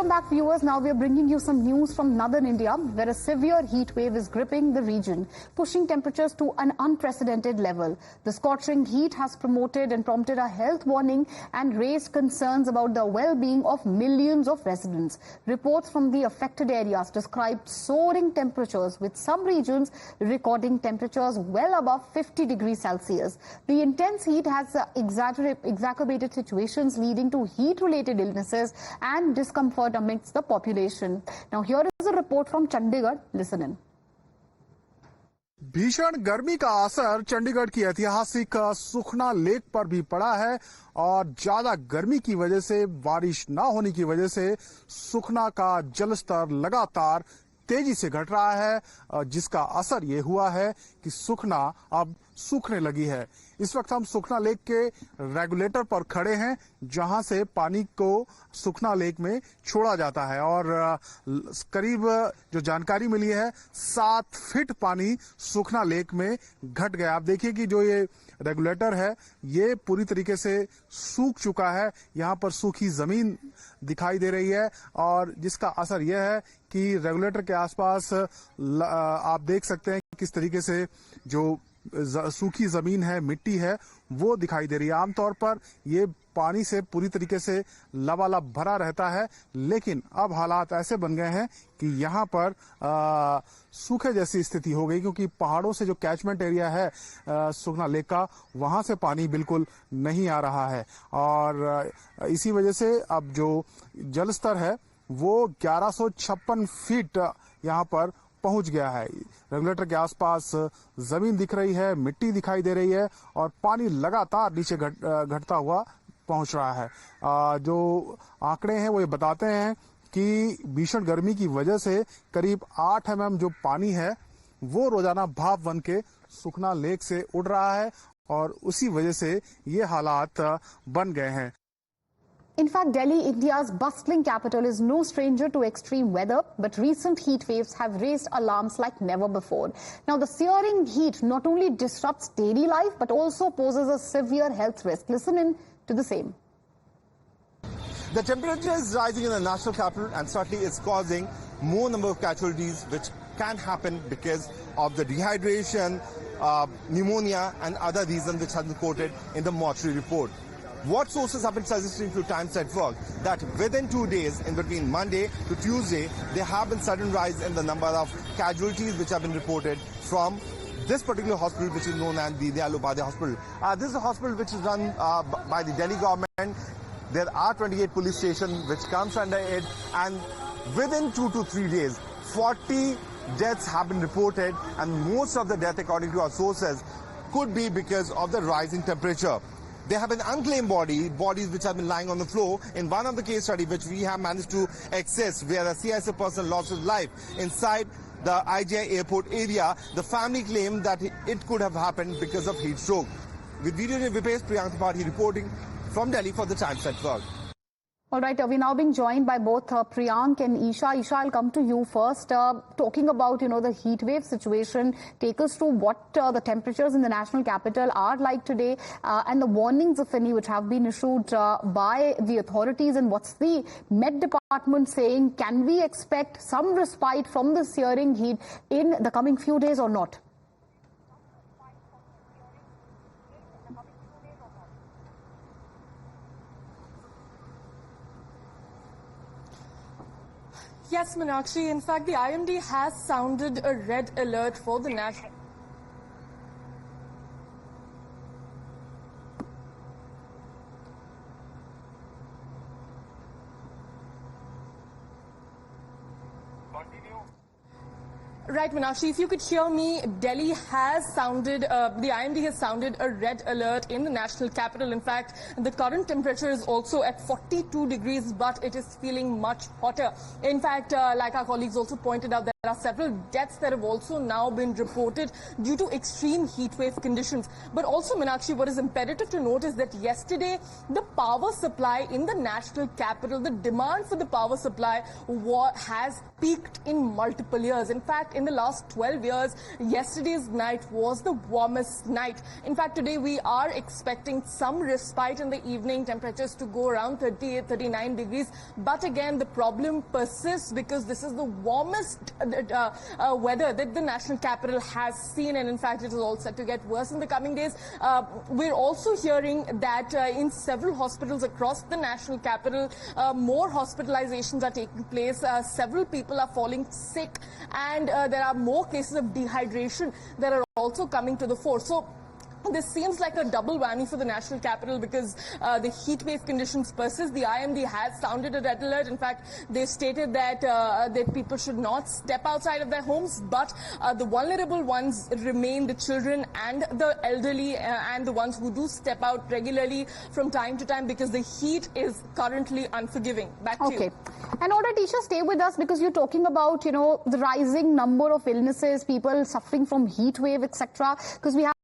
Welcome back, viewers. Now we are bringing you some news from northern India, where a severe heat wave is gripping the region, pushing temperatures to an unprecedented level. The scorching heat has promoted and prompted a health warning and raised concerns about the well-being of millions of residents. Reports from the affected areas describe soaring temperatures, with some regions recording temperatures well above 50 degrees Celsius. The intense heat has exacerbated situations leading to heat-related illnesses and discomfort amidst the population. Now here is a report from Chandigarh. Listen in. भीषण गर्मी का असर चंडीगढ़ की ऐतिहासिक सुखना lake पर भी पड़ा है और ज्यादा गर्मी की वजह से, बारिश न होने की वजह से सुखना का जलस्तर लगातार तेजी से घट रहा है, जिसका असर ये हुआ है कि सुखना अब सूखने लगी है। इस वक्त हम सुखना लेक के रेगुलेटर पर खड़े हैं, जहां से पानी को सुखना लेक में छोड़ा जाता है और करीब जो जानकारी मिली है 7 फीट पानी सुखना लेक में घट गया। आप देखिए कि जो ये रेगुलेटर है ये पूरी तरीके से सूख चुका है। यहाँ पर सूखी जमीन दिखाई दे रही है और जिसका असर यह है कि रेगुलेटर के आसपास आप देख सकते हैं किस तरीके से जो सूखी जमीन है, मिट्टी है, वो दिखाई दे रही है। आमतौर पर ये पानी से पूरी तरीके से लबालब भरा रहता है, लेकिन अब हालात ऐसे बन गए हैं कि यहाँ पर सूखे जैसी स्थिति हो गई, क्योंकि पहाड़ों से जो कैचमेंट एरिया है सुखना लेक का, वहां से पानी बिल्कुल नहीं आ रहा है और इसी वजह से अब जो जल स्तर है वो 1156 फीट यहाँ पर पहुंच गया है। रेगुलेटर के आसपास जमीन दिख रही है, मिट्टी दिखाई दे रही है और पानी लगातार नीचे घटता हुआ पहुंच रहा है। जो आंकड़े हैं वो ये बताते हैं कि भीषण गर्मी की वजह से करीब 8 mm जो पानी है वो रोजाना भाप बन के सुखना लेक से उड़ रहा है और उसी वजह से ये हालात बन गए हैं। In fact, Delhi, India's bustling capital, is no stranger to extreme weather, but recent heat waves have raised alarms like never before. Now, the searing heat not only disrupts daily life, but also poses a severe health risk. Listen in to the same. The temperature is rising in the national capital and certainly it's causing more number of casualties, which can happen because of the dehydration, pneumonia and other reasons which have been quoted in the mortuary report. What sources have been suggesting to Times Network that within 2 days, in between Monday to Tuesday, there have been sudden rise in the number of casualties which have been reported from this particular hospital, which is known as the Dialu Upadhyay Hospital. This is a hospital which is run by the Delhi government. There are 28 police stations which comes under it, and within 2 to 3 days, 40 deaths have been reported, and most of the deaths, according to our sources, could be because of the rising temperature. There have been unclaimed bodies which have been lying on the floor. In one of the case study which we have managed to access, where a CISF person lost his life inside the IGI airport area, the family claimed that it could have happened because of heat stroke. With video Vipesh, Priyank Tripathi reporting from Delhi for the Times Network. All right, we're now being joined by both Priyank and Isha. Isha, I'll come to you first. Talking about, the heat wave situation, take us through what the temperatures in the national capital are like today and the warnings, if any, which have been issued by the authorities, and what's the Met Department saying? Can we expect some respite from the searing heat in the coming few days or not? Yes, Meenakshi. In fact, the IMD has sounded a red alert for the national. Right, Meenakshi, if you could hear me, Delhi has sounded, the IMD has sounded a red alert in the national capital. In fact, the current temperature is also at 42 degrees, but it is feeling much hotter. In fact, like our colleagues also pointed out, that There are several deaths that have also now been reported due to extreme heat wave conditions. But also, Meenakshi, what is imperative to note is that yesterday, the power supply in the national capital, the demand for the power supply has peaked in multiple years. In fact, in the last 12 years, yesterday's night was the warmest night. In fact, today we are expecting some respite in the evening, temperatures to go around 38, 39 degrees. But again, the problem persists because this is the warmest weather that the national capital has seen, and in fact it is all set to get worse in the coming days. We're also hearing that in several hospitals across the national capital, more hospitalizations are taking place. Several people are falling sick, and there are more cases of dehydration that are also coming to the fore. So this seems like a double whammy for the national capital because the heat wave conditions persist. The IMD has sounded a red alert. In fact, they stated that that people should not step outside of their homes, but the vulnerable ones remain the children and the elderly and the ones who do step out regularly from time to time because the heat is currently unforgiving. Back to you. And order teacher, stay with us because you're talking about, the rising number of illnesses, people suffering from heat wave, etc. Because we have